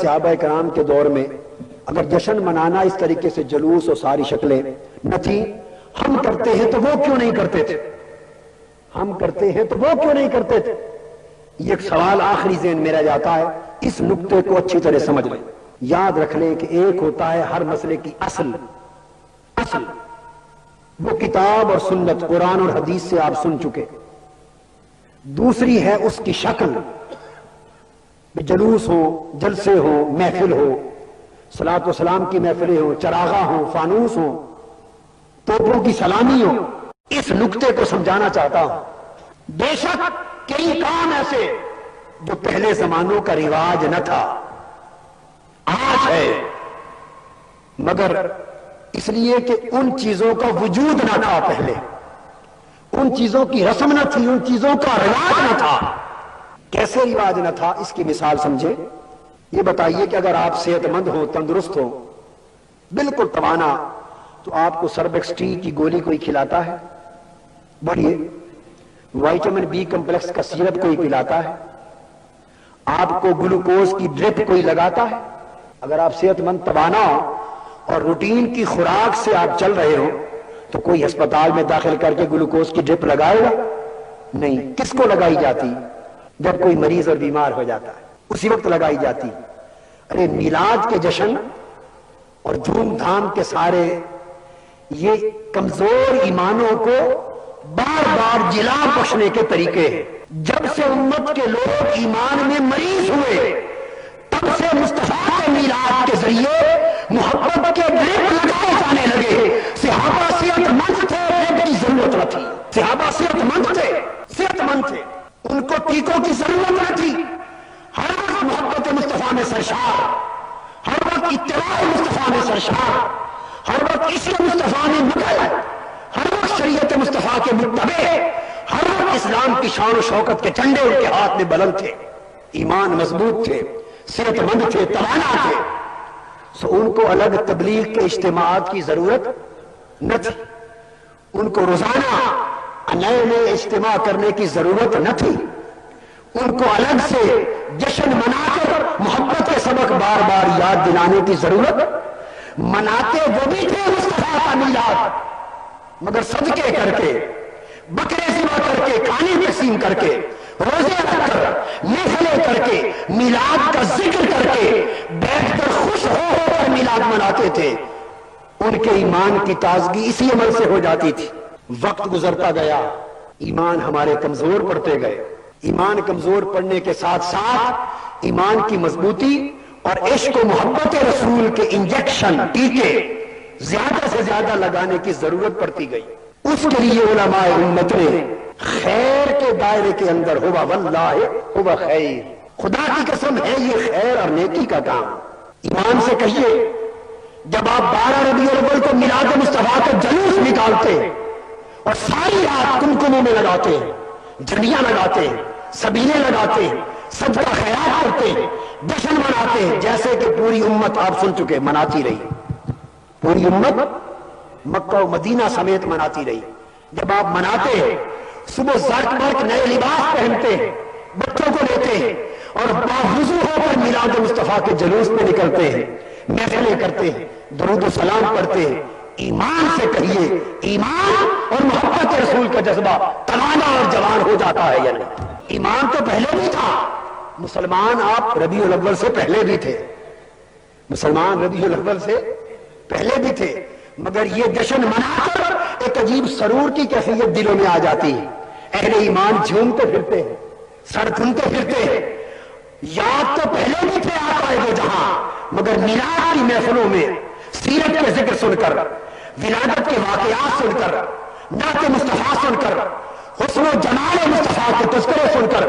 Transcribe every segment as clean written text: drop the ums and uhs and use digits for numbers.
صحابہ کرام کے دور میں اگر جشن منانا اس طریقے سے جلوس اور ساری شکلیں نہ تھی، ہم کرتے ہیں تو وہ کیوں نہیں کرتے تھے؟ ہم کرتے ہیں تو وہ کیوں نہیں کرتے تھے؟ یہ ایک سوال آخری ذہن میرا جاتا ہے، اس نقطے کو اچھی طرح سمجھ لیں، یاد رکھ لیں کہ ایک ہوتا ہے ہر مسئلے کی اصل وہ کتاب اور سنت قرآن اور حدیث سے آپ سن چکے، دوسری ہے اس کی شکل، جلوس ہو، جلسے ہو، محفل ہو، صلاۃ و سلام کی محفلیں ہو، چراغاں ہو، فانوس ہو، توپوں کی سلامی ہو۔ اس نقطے کو سمجھانا چاہتا ہوں۔ بے شک کئی کام ایسے جو پہلے زمانوں کا رواج نہ تھا، آج ہے، مگر اس لیے کہ ان چیزوں کا وجود نہ تھا، پہلے ان چیزوں کی رسم نہ تھی، ان چیزوں کا رواج نہ تھا۔ کیسے رواج نہ تھا اس کی مثال سمجھے۔ یہ بتائیے کہ اگر آپ صحت مند ہو، تندرست ہو، بالکل توانا، تو آپ کو سربیکسٹی کی گولی کوئی کھلاتا ہے؟ بڑھئے، وائٹامن بی کمپلیکس کا سیرپ کوئی پلاتا ہے؟ آپ کو گلوکوز کی ڈرپ کوئی لگاتا ہے؟ اگر آپ صحت مند توانا ہو اور روٹین کی خوراک سے آپ چل رہے ہو تو کوئی ہسپتال میں داخل کر کے گلوکوز کی ڈرپ لگائے گا؟ نہیں۔ کس کو لگائی جاتی؟ جب کوئی مریض اور بیمار ہو جاتا ہے، اسی وقت لگائی جاتی۔ ارے میلاد کے جشن اور دھوم دھام کے سارے یہ کمزور ایمانوں کو بار بار جلا بخشنے کے طریقے ہیں۔ جب سے امت کے لوگ ایمان میں مریض ہوئے، تب سے مصطفیٰ کے میلاد کے ذریعے محبت کے ڈرپ لگائے جانے لگے۔ صحابہ صحت مند تھے، ڈرپ کی ضرورت نہ تھی۔ صحابہ صحت مند تھے، ان کو ٹیکوں کی ضرورت نہ تھی۔ ہر وقت محبت مصطفیٰ میں سرشار، ہر وقت اتباع مصطفیٰ میں سرشار، ہر وقت عشق مصطفیٰ میں نقل، ہر وقت شریعت مصطفیٰ کے متبع، ہر وقت اسلام کی شان و شوکت کے جھنڈے ان کے ہاتھ میں بلند تھے، ایمان مضبوط تھے، صحت مند تھے، توانا تھے۔ سو ان کو الگ تبلیغ کے اجتماعات کی ضرورت نہ تھی، ان کو روزانہ نئے نئے اجتماع کرنے کی ضرورت نہ تھی، ان کو الگ سے جشن منا کر محبت کے سبق بار بار یاد دلانے کی ضرورت۔ مناتے وہ بھی تھے مصطفیٰ کا میلاد، مگر صدقے کر کے، بکرے ذبح کر کے، کھانے تقسیم کر کے، روزے رکھ کر، محفلیں کر کے، میلاد کا ذکر کر کے، بیٹھ کر خوش ہو کر میلاد مناتے تھے۔ ان کے ایمان کی تازگی اسی عمل سے ہو جاتی تھی۔ وقت گزرتا گیا، ایمان ہمارے کمزور پڑتے گئے، ایمان کمزور پڑنے کے ساتھ ساتھ ایمان کی مضبوطی اور عشق و محبت رسول کے انجیکشن، ٹیکے زیادہ سے زیادہ لگانے کی ضرورت پڑتی گئی۔ اس کے لیے علماء امت نے خیر کے دائرے کے اندر ہوا واللہ ہوا خیر، خدا کی قسم ہے یہ خیر اور نیکی کا کام۔ ایمان سے کہیے، جب آپ 12 ربیع الاول کو میلاد مصطفیٰ کا جلوس نکالتے ہیں اور ساری رات کمکموں میں لگاتے ہیں، جھنڈیاں لگاتے ہیں، سبیلیں لگاتے ہیں، صدقہ خیرات کرتے ہیں، جشن مناتے ہیں، جیسے کہ پوری امت آپ سن چکے مناتی رہی، پوری امت مکہ و مدینہ سمیت مناتی رہی۔ جب آپ مناتے ہیں، صبح زرق برق نئے لباس پہنتے ہیں، بچوں کو لیتے ہیں اور باوضو ہو کر میلاد مصطفیٰ کے جلوس میں نکلتے ہیں، محفلیں کرتے ہیں، درود و سلام پڑھتے ہیں۔ ایمان سے کہیے، ایمان اور محبت رسول کا جذبہ توانا اور جوان ہو جاتا ہے یا نہیں؟ ایمان تو پہلے بھی تھا، مسلمان آپ ربیع الاول سے پہلے بھی تھے، مسلمان ربیع الاول سے پہلے بھی تھے، مگر یہ جشن منا کر ایک عجیب سرور کی کیفیت دلوں میں آ جاتی ہے۔ اہل ایمان جھومتے پھرتے ہیں، سر دھنتے پھرتے ہیں۔ یاد تو پہلے بھی تھے آقا دو جہاں، مگر میلاد کی محفلوں میں سیرت کے ذکر سن کر، ولادت کے واقعات سن کر، نعت مصطفیٰ سن کر، حسن و جمال مصطفیٰ کے تذکرے سن کر،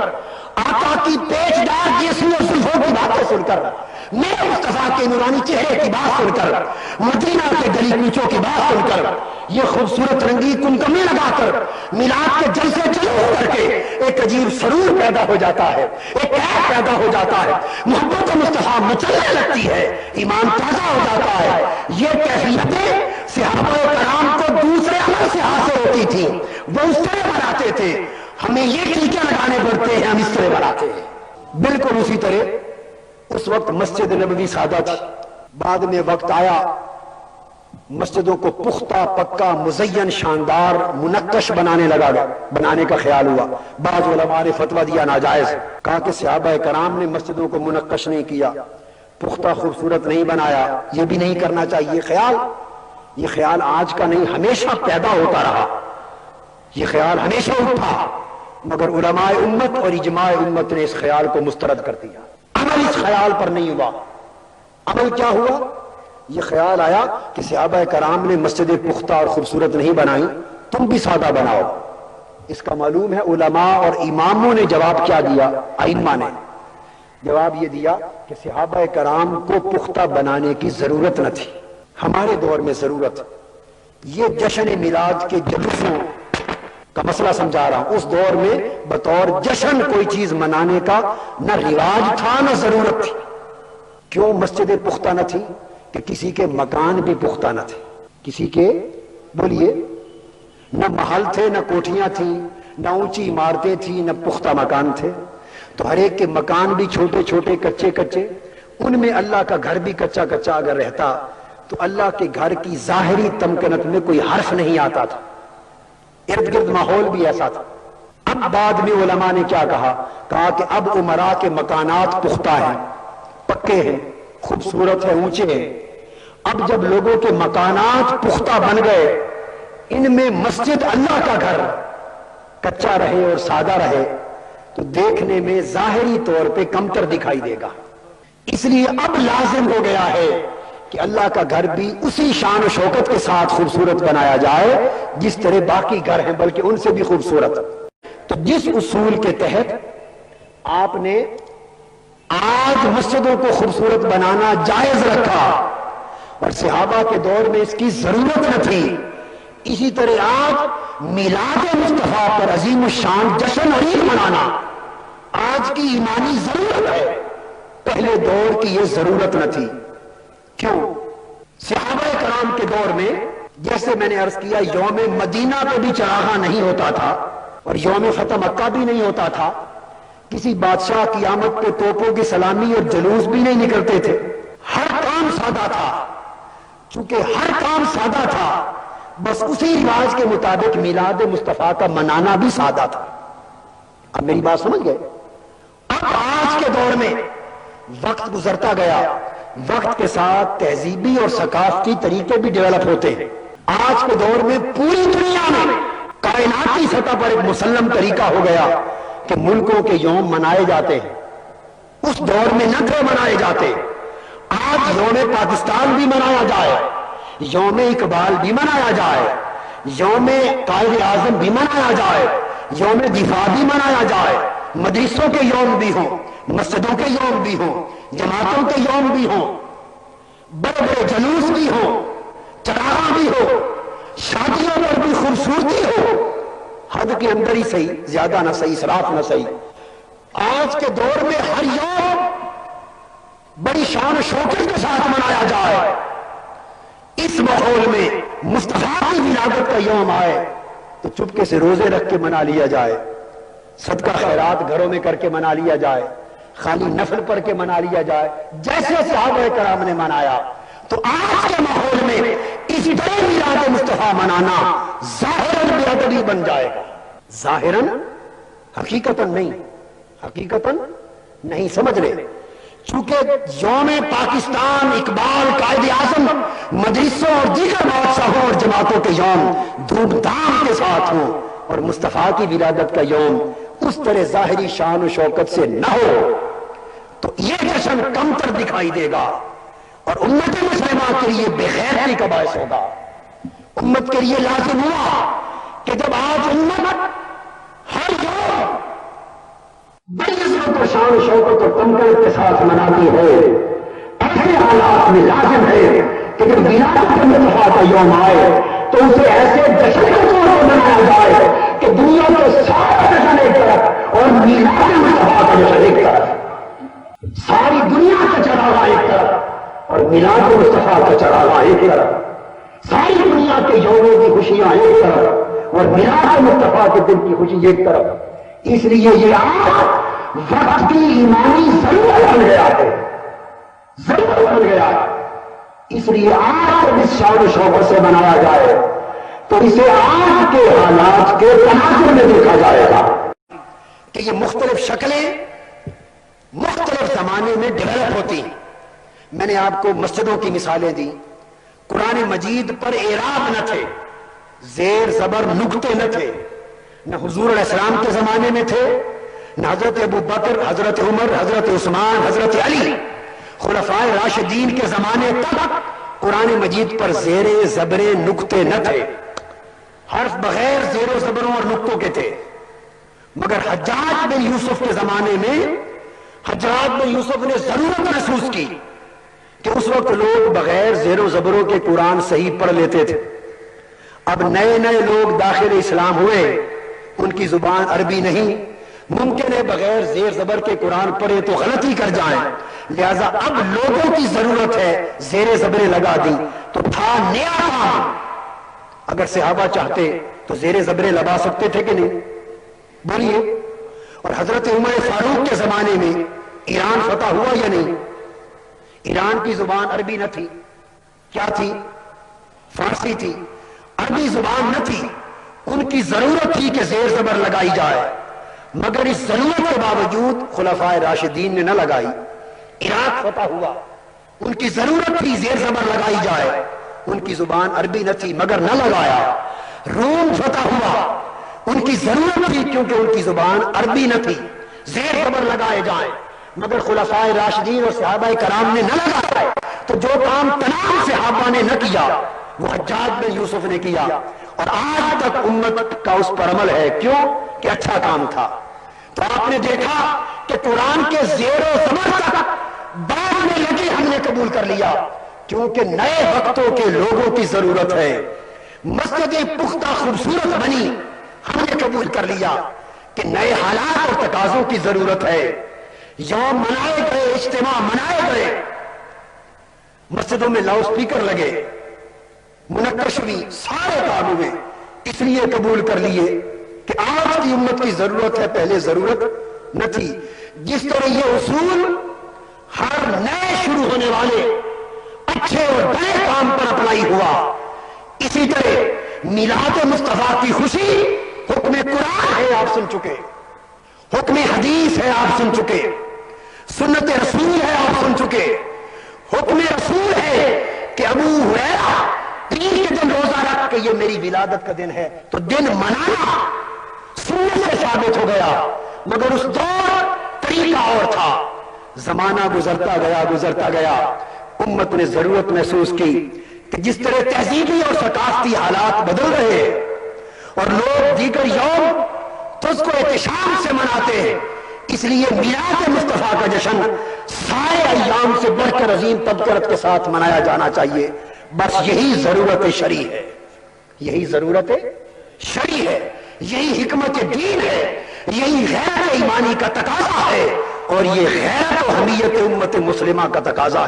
آقا کی پیچ دار جسم و زلفوں کی باتیں سن کر، میرے مصطفیٰ کے نورانی چہرے کی بات سن کر، مدینہ کے گلی کوچوں کی بات سن کر، یہ خوبصورت رنگی کمکمے لگا کر، میلاد کے جلسے چلو کر کے ایک عجیب سرور پیدا ہو جاتا ہے، ایک قید پیدا ہو جاتا ہے، محبت مصطفیٰ مچلنے لگتی ہے، ایمان تازہ ہو جاتا ہے۔ یہ کیفیتیں صحابہ کرام کو دوسرے عمل سے حاصل ہوتی تھی، وہ اس طرح بناتے تھے۔ ہمیں یہ ٹیکے لگانے پڑتے ہیں، ہم اس طرح بناتے ہیں۔ بالکل اسی طرح اس وقت مسجد نبوی سادہ تھی، بعد میں وقت آیا مسجدوں کو پختہ پکا مزین شاندار منقش بنانے کا خیال ہوا۔ بعض علماء نے فتویٰ دیا ناجائز، کہا کہ صحابہ کرام نے مسجدوں کو منقش نہیں کیا، پختہ خوبصورت نہیں بنایا، یہ بھی نہیں کرنا چاہیے۔ یہ خیال آج کا نہیں، ہمیشہ پیدا ہوتا رہا، یہ خیال ہمیشہ اٹھا، مگر علماء امت اور اجماع امت نے اس خیال کو مسترد کر دیا۔ عمل اس خیال پر نہیں ہوا۔ عمل کیا ہوا؟ یہ خیال آیا کہ صحابہ کرام نے مسجدیں پختہ اور خوبصورت نہیں بنائی، تم بھی سادہ بناؤ۔ اس کا معلوم ہے علماء اور اماموں نے جواب کیا دیا؟ ائمہ نے جواب یہ دیا کہ صحابہ کرام کو پختہ بنانے کی ضرورت نہ تھی، ہمارے دور میں ضرورت۔ یہ جشن میلاد کے جلوسوں کا مسئلہ سمجھا رہا ہوں۔ اس دور میں بطور جشن کوئی چیز منانے کا نہ رواج تھا نہ ضرورت تھی۔ کیوں مسجدیں پختہ نہ تھی؟ کہ کسی کے مکان بھی پختہ نہ تھے، کسی کے بولیے نہ محل تھے، نہ کوٹھیاں تھیں، نہ اونچی عمارتیں تھیں، نہ پختہ مکان تھے، تو ہر ایک کے مکان بھی چھوٹے چھوٹے کچے کچے، ان میں اللہ کا گھر بھی کچا کچا اگر رہتا تو اللہ کے گھر کی ظاہری تمکنت میں کوئی حرف نہیں آتا تھا، ارد گرد ماحول بھی ایسا تھا۔ اب بعد میں علماء نے کیا کہا کہ اب عمرا کے مکانات پختہ ہیں، پکے ہیں، خوبصورت ہے، اونچے ہیں۔ اب جب لوگوں کے مکانات پختہ بن گئے، ان میں مسجد اللہ کا گھر کچا رہے اور سادہ رہے تو دیکھنے میں ظاہری طور پہ کمتر دکھائی دے گا۔ اس لیے اب لازم ہو گیا ہے کہ اللہ کا گھر بھی اسی شان و شوکت کے ساتھ خوبصورت بنایا جائے جس طرح باقی گھر ہیں، بلکہ ان سے بھی خوبصورت۔ تو جس اصول کے تحت آپ نے آج مسجدوں کو خوبصورت بنانا جائز رکھا اور صحابہ کے دور میں اس کی ضرورت نہ تھی، اسی طرح آج میلاد مصطفیٰ پر عظیم الشان جشن اور عید منانا آج کی ایمانی ضرورت ہے، پہلے دور کی یہ ضرورت نہ تھی۔ کیوں؟ صحابہ کرام کے دور میں جیسے میں نے عرض کیا یوم مدینہ پہ بھی چراغاں نہیں ہوتا تھا اور یوم فتح مکہ بھی نہیں ہوتا تھا، کسی بادشاہ کی آمد پہ توپوں کی سلامی اور جلوس بھی نہیں نکلتے تھے، ہر کام سادہ تھا۔ چونکہ ہر کام سادہ تھا بس اسی رواج کے مطابق میلاد مصطفیٰ کا منانا بھی سادہ تھا۔ اب میری بات سمجھ گئے؟ اب آج کے دور میں وقت گزرتا گیا، وقت کے ساتھ تہذیبی اور ثقافتی طریقے بھی ڈیولپ ہوتے ہیں۔ آج کے دور میں پوری دنیا میں کائناتی سطح پر ایک مسلم طریقہ ہو گیا کہ ملکوں کے یوم منائے جاتے ہیں، اس دور میں نہ تھے منائے جاتے۔ آج یوم پاکستان بھی منایا جائے، یوم اقبال بھی منایا جائے، یوم قائد اعظم بھی منایا جائے، یوم دفاع بھی منایا جائے، مدرسوں کے یوم بھی ہوں، مسجدوں کے یوم بھی ہوں، جماعتوں کے یوم بھی ہوں، بڑے بڑے جلوس بھی ہوں، چراغاں بھی ہو، شادیوں پر بھی خوبصورتی ہو، حد کے اندر ہی صحیح، زیادہ نہ صحیح، اسراف نہ صحیح۔ آج کے دور میں ہر یوم بڑی شان و شوکت کے ساتھ منایا جائے، اس ماحول میں مصطفیٰ کی ولادت کا یوم آئے تو چپکے سے روزے رکھ کے منا لیا جائے، صدقہ خیرات گھروں میں کر کے منا لیا جائے، خالی نفل پڑھ کے منا لیا جائے جیسے صحابہ کرام نے منایا، تو آج کے ماحول میں اس طرح میلاد مصطفیٰ منانا ظاہراً بے ادبی بن جائے گا، ظاہراً، حقیقتاً نہیں، حقیقتاً نہیں سمجھ رہے۔ چونکہ یوم پاکستان، اقبال، قائد اعظم، مدرسوں اور دیگر بادشاہوں اور جماعتوں کے یوم دھوم دھام کے ساتھ ہوں اور مصطفیٰ کی ولادت کا یوم اس طرح ظاہری شان و شوکت سے نہ ہو تو یہ جشن کمتر دکھائی دے گا اور امت مسلمہ کے لیے بے غیرتی کا باعث ہوگا۔ امت کے لیے لازم ہوا کہ جب آج امت ہر یوم بڑی عظمت اور شان و شوکت اور تمکن کے ساتھ مناتی ہے، ایسے حالات میں لازم ہے کہ جب ولادت مصطفیٰ کا یوم آئے تو اسے ایسے جشن کے طور پر منایا جائے کہ دنیا کے سارے جشن ایک طرف اور میلاد مصطفیٰ کا جشن ایک طرف، ساری دنیا کا چراغا ایک طرف اور میلاد مصطفیٰ کا چراغا ایک طرف، ساری دنیا کے یوموں کی خوشیاں ایک طرف اور میلاد مصطفیٰ کے دن کی خوشی ایک طرف۔ اس لیے یہ آج وقت کی ایمانی ضرورت بن گیا ہے۔ ضرورت بن گیا ہے. اس لیے آج جب اس شان و شوکت سے منایا جائے تو اسے آج کے حالات کے تناظر میں دیکھا جائے گا کہ یہ مختلف شکلیں مختلف زمانے میں ڈیولپ ہوتی ہیں. میں نے آپ کو مسجدوں کی مثالیں دی. قرآن مجید پر اعراب نہ تھے، زیر زبر نقطے نہ تھے، نہ حضور علیہ السلام کے زمانے میں تھے، نہ حضرت ابو بکر، حضرت عمر، حضرت عثمان، حضرت علی، خلفائے راشدین کے زمانے تک قرآن مجید پر زیر زبر نقطے نہ تھے. حرف بغیر زیر و زبروں اور نقطوں کے تھے. مگر حجاج بن یوسف کے زمانے میں حجاج بن یوسف نے ضرورت محسوس کی کہ اس وقت لوگ بغیر زیر و زبروں کے قرآن صحیح پڑھ لیتے تھے. اب نئے نئے لوگ داخل اسلام ہوئے، ان کی زبان عربی نہیں، ممکن ہے بغیر زیر زبر کے قرآن پڑھے تو غلطی کر جائیں، لہذا اب لوگوں کی ضرورت ہے، زیر زبریں لگا دی. تو تھا نیا کام. اگر صحابہ چاہتے تو زیر زبریں لگا سکتے تھے کہ نہیں؟ بولیے. اور حضرت عمر فاروق کے زمانے میں ایران فتح ہوا یا نہیں؟ ایران کی زبان عربی نہ تھی، کیا تھی؟ فارسی تھی. عربی زبان نہ تھی. ان کی ضرورت تھی کہ زیر زبر لگائی جائے، مگر اس ضرورت کے باوجود خلفائے راشدین نے نہ لگائی. عراق فتح ہوا، ان کی ضرورت تھی زیر زبر لگائی جائے، ان کی زبان عربی نہ تھی مگر نہ لگایا. روم فتح ہوا، ان کی ضرورت تھی کیونکہ ان کی زبان عربی نہ تھی، زیر زبر لگائے جائیں، مگر خلفائے راشدین اور صحابہ کرام نے نہ لگایا. تو جو کام تمام صحابہ نے نہ کیا وہ حجاج بن یوسف نے کیا، اور آج تک امت کا اس پر عمل ہے. کیوں؟ کہ اچھا کام تھا. تو آپ نے دیکھا کہ قرآن کے زیر و زبر تک بعد میں لگے ہم نے قبول کر لیا، کیونکہ نئے وقتوں کے لوگوں کی ضرورت ہے. مسجدیں پختہ خوبصورت بنی، ہم نے قبول کر لیا کہ نئے حالات اور تقاضوں کی ضرورت ہے. یوم منائے گئے، اجتماع منائے گئے، مسجدوں میں لاؤڈ اسپیکر لگے، منقش ہوئی، سارے کام ہوئے، اس لیے قبول کر لیے کہ آج کی امت کی ضرورت ہے، پہلے ضرورت نہ تھی. جس طرح یہ اصول ہر نئے شروع ہونے والے اچھے اور بڑے کام پر اپلائی ہوا، اسی طرح میلاد مصطفیٰ کی خوشی حکم قرآن ہے، آپ سن چکے، حکم حدیث ہے، آپ سن چکے، سنت رسول ہے، آپ سن چکے. حکم رسول ہے کہ ابو ہریرہ پیر کے دن روزہ رکھ کے یہ میری ولادت کا دن ہے، تو دن منانا سنت سے ثابت ہو گیا. مگر اس دور طریقہ اور تھا. زمانہ گزرتا گیا، امت نے ضرورت محسوس کی کہ جس طرح تہذیبی اور ثقافتی حالات بدل رہے ہیں اور لوگ دیگر یوم تو اس کو احتشام سے مناتے ہیں، اس لیے میلاد مصطفیٰ کا جشن سارے ایام سے بڑھ کر عظیم تبکرت کے ساتھ منایا جانا چاہیے. بس یہی ضرورت شرعی ہے، یہی ضرورت شرعی ہے، یہی حکمت دین ہے، یہی غیرت ایمانی کا تقاضا ہے، اور یہ غیرت و حمیت امت مسلمہ کا تقاضا ہے.